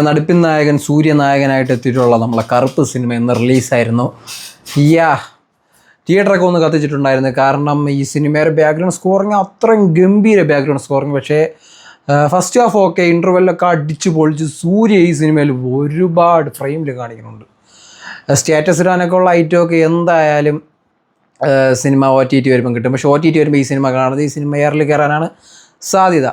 നടിപ്പിൻ നായകൻ സൂര്യനായകനായിട്ട് എത്തിയിട്ടുള്ള നമ്മളെ കറുപ്പ് സിനിമ ഇന്ന് റിലീസായിരുന്നു. തിയേറ്ററൊക്കെ ഒന്ന് കത്തിച്ചിട്ടുണ്ടായിരുന്നു. കാരണം ഈ സിനിമയുടെ ബാക്ക്ഗ്രൗണ്ട് സ്കോറിങ് അത്രയും ഗംഭീര ബാക്ക്ഗ്രൗണ്ട് സ്കോറിങ്. പക്ഷേ ഫസ്റ്റ് ഹാഫ് ഓക്കെ, ഇൻ്റർവെല്ലൊക്കെ അടിച്ച് പൊളിച്ച് സൂര്യ ഈ സിനിമയിൽ ഒരുപാട് ഫ്രെയിമിൽ കാണിക്കുന്നുണ്ട്. സ്റ്റാറ്റസ് ഇടാനൊക്കെ ഉള്ള ഐറ്റമൊക്കെ എന്തായാലും സിനിമ OTT വരുമ്പം കിട്ടും. പക്ഷേ OTT വരുമ്പോൾ ഈ സിനിമ കാണുന്നത് ഈ സിനിമ എയറിൽ കയറാനാണ് സാധ്യത.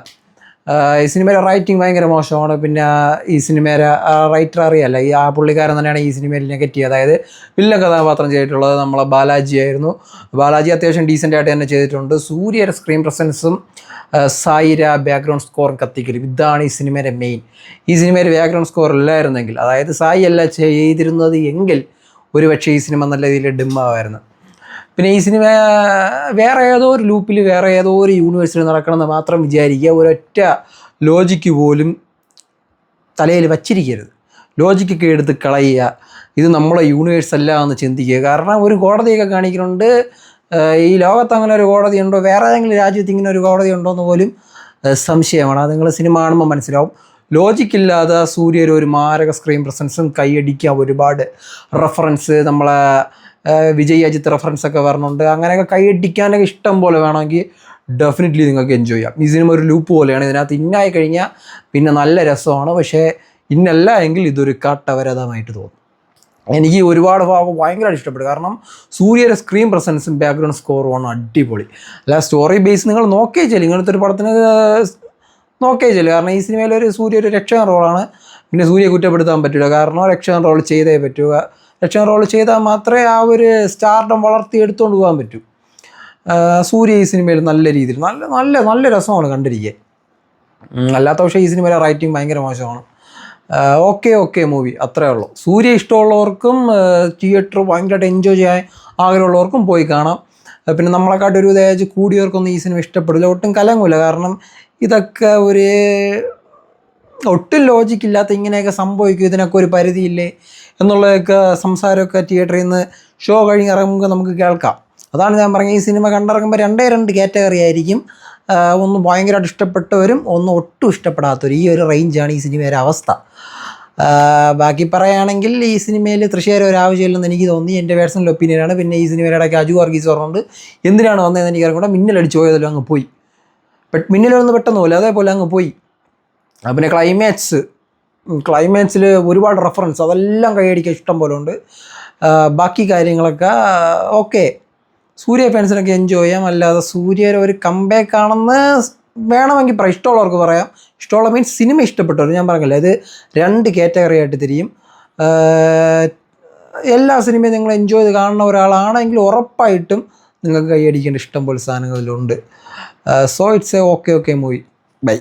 ഈ സിനിമയിലെ റൈറ്റിംഗ് ഭയങ്കര മോശമാണ്. പിന്നെ ഈ സിനിമയുടെ റൈറ്റർ അറിയാമല്ല, ആ പുള്ളിക്കാരൻ തന്നെയാണ് ഈ സിനിമയിൽ നെഗറ്റീവ്, അതായത് വില്ലൻ കഥാപാത്രം ചെയ്തിട്ടുള്ളത് നമ്മളെ ബാലാജി ആയിരുന്നു. ബാലാജി അത്യാവശ്യം ഡീസൻ്റ് ആയിട്ട് തന്നെ ചെയ്തിട്ടുണ്ട്. സൂര്യയുടെ സ്ക്രീൻ പ്രസൻസും സായിര ബാക്ക്ഗ്രൗണ്ട് സ്കോറും കത്തിക്കലും, ഇതാണ് ഈ സിനിമയുടെ മെയിൻ. ഈ സിനിമയിൽ ബാക്ക്ഗ്രൗണ്ട് സ്കോർ ഇല്ലായിരുന്നെങ്കിൽ, അതായത് സായി അല്ല ചെയ്തിരുന്നത് എങ്കിൽ ഒരുപക്ഷെ ഈ സിനിമ നല്ല രീതിയിൽ ഡിമ്മാവായിരുന്നു. പിന്നെ ഈ സിനിമ വേറെ ഏതോ ഒരു ലൂപ്പിൽ വേറെ ഏതോ ഒരു യൂണിവേഴ്സിൽ നടക്കണമെന്ന് മാത്രം വിചാരിക്കുക. ഒരൊറ്റ ലോജിക്ക് പോലും തലയിൽ വച്ചിരിക്കരുത്. ലോജിക്കൊക്കെ എടുത്ത് കളയുക. ഇത് നമ്മളെ യൂണിവേഴ്സ് അല്ല എന്ന് ചിന്തിക്കുക. കാരണം ഒരു കോടതിയൊക്കെ കാണിക്കുന്നുണ്ട്. ഈ ലോകത്ത് അങ്ങനെ ഒരു കോടതി ഉണ്ടോ, വേറെ ഏതെങ്കിലും രാജ്യത്ത് ഇങ്ങനെ ഒരു കോടതി ഉണ്ടോ എന്ന് പോലും സംശയമാണ്. അത് നിങ്ങൾ സിനിമ കാണുമ്പോൾ മനസ്സിലാവും. ലോജിക്കില്ലാതെ സൂര്യയുടെ ഒരു മാരക സ്ക്രീൻ പ്രസൻസും, കൈയടിക്കാൻ ഒരുപാട് റെഫറൻസ്, നമ്മളെ വിജയ് അജിത്ത് റെഫറൻസൊക്കെ വരണുണ്ട്. അങ്ങനെയൊക്കെ കൈയടിക്കാനൊക്കെ ഇഷ്ടം പോലെ വേണമെങ്കിൽ ഡെഫിനറ്റ്ലി നിങ്ങൾക്ക് എൻജോയ് ചെയ്യാം. ഈ സിനിമ ഒരു ലൂപ്പ് പോലെയാണ്. ഇതിനകത്ത് ഇന്നായി കഴിഞ്ഞാൽ പിന്നെ നല്ല രസമാണ്. പക്ഷേ ഇന്നല്ല എങ്കിൽ ഇതൊരു കാട്ടവരതമായിട്ട് തോന്നും. എനിക്ക് ഒരുപാട് ഭാഗം ഭയങ്കരമായിട്ട് ഇഷ്ടപ്പെട്ടു. കാരണം സൂര്യയുടെ സ്ക്രീൻ പ്രസൻസും ബാക്ക്ഗ്രൗണ്ട് സ്കോറുമാണ് അടിപൊളി. അല്ല സ്റ്റോറി ബേസ് നിങ്ങൾ നോക്കിയേച്ചാൽ ഇങ്ങനത്തെ ഒരു പടത്തിന് നോക്കിയേച്ചാൽ. കാരണം ഈ സിനിമയിൽ സൂര്യ ഒരു രക്ഷകൻ റോളാണ്. പിന്നെ സൂര്യയെ കുറ്റപ്പെടുത്താൻ പറ്റില്ല. കാരണം രക്ഷകൻ റോൾ ചെയ്തേ പറ്റുക. രക്ഷകൻ റോൾ ചെയ്താൽ മാത്രമേ ആ ഒരു സ്റ്റാർഡം വളർത്തിയെടുത്തുകൊണ്ട് പോകാൻ പറ്റൂ. സൂര്യ ഈ സിനിമയിൽ നല്ല രീതിയിൽ നല്ല നല്ല നല്ല രസമാണ് കണ്ടിരിക്കാൻ. അല്ലാത്ത പക്ഷേ ഈ സിനിമയിലെ റൈറ്റിംഗ് ഭയങ്കര മോശമാണ്. ഓക്കെ മൂവി അത്രേ ഉള്ളൂ. സൂര്യ ഇഷ്ടമുള്ളവർക്കും തിയേറ്റർ ഭയങ്കരമായിട്ട് എൻജോയ് ചെയ്യാൻ ആഗ്രഹമുള്ളവർക്കും പോയി കാണാം. പിന്നെ നമ്മളെക്കാട്ട് ഒരു ഏജ് കൂടിയവർക്കൊന്നും ഈ സിനിമ ഇഷ്ടപ്പെടില്ല, ഒട്ടും കലങ്ങില്ല. കാരണം ഇതൊക്കെ ഒട്ടും ലോജിക്കില്ലാത്ത ഇങ്ങനെയൊക്കെ സംഭവിക്കും, ഇതിനൊക്കെ ഒരു പരിധിയില്ലേ എന്നുള്ളതൊക്കെ സംസാരമൊക്കെ തിയേറ്ററിൽ നിന്ന് ഷോ കഴിഞ്ഞ് ഇറങ്ങുമ്പോൾ നമുക്ക് കേൾക്കാം. അതാണ് ഞാൻ പറഞ്ഞത്, ഈ സിനിമ കണ്ടിറങ്ങുമ്പോൾ രണ്ട് കാറ്റഗറി ആയിരിക്കും. ഒന്ന് ഭയങ്കരമായിട്ട് ഇഷ്ടപ്പെട്ടവരും ഒന്ന് ഒട്ടും ഇഷ്ടപ്പെടാത്തവരും. ഈ ഒരു റേഞ്ചാണ് ഈ സിനിമയുടെ അവസ്ഥ. ബാക്കി പറയുകയാണെങ്കിൽ ഈ സിനിമയിൽ തൃശ്ശൂർ ഒരു ആവശ്യമില്ലെന്ന് എനിക്ക് തോന്നി. എൻ്റെ പേഴ്സണൽ ഒപ്പീനിയനാണ്. പിന്നെ ഈ സിനിമയുടെ ഇടയ്ക്ക് അജു വർഗീസ് പറഞ്ഞുകൊണ്ട് എന്തിനാണ് വന്നതെന്ന് എനിക്ക് അറിയാം. മിന്നലടിച്ച് പോയതല്ലോ അങ്ങ് പോയി. മിന്നലൊന്നും പെട്ടെന്ന് പോലെ അതേപോലെ അങ്ങ് പോയി. പിന്നെ ക്ലൈമാക്സിൽ ഒരുപാട് റെഫറൻസ്, അതെല്ലാം കൈയടിക്കാൻ ഇഷ്ടം പോലെ ഉണ്ട്. ബാക്കി കാര്യങ്ങളൊക്കെ ഓക്കെ, സൂര്യ ഫാൻസിനൊക്കെ എൻജോയ് ചെയ്യാം. അല്ലാതെ സൂര്യയുടെ ഒരു കംബാക്ക് ആണെന്ന് വേണമെങ്കിൽ പറയാം. ഇഷ്ടമുള്ളവർക്ക് പറയാം. ഇഷ്ടമുള്ള മീൻസ് സിനിമ ഇഷ്ടപ്പെട്ടവർ. ഞാൻ പറഞ്ഞില്ല, ഇത് രണ്ട് കാറ്റഗറി ആയിട്ട് തിരിയും. എല്ലാ സിനിമയും നിങ്ങൾ എൻജോയ് ചെയ്ത് കാണുന്ന ഒരാളാണെങ്കിൽ ഉറപ്പായിട്ടും നിങ്ങൾക്ക് കൈയടിക്കേണ്ട ഇഷ്ടം പോലെ സാധനങ്ങളിലുണ്ട്. So it's a okay movie. By.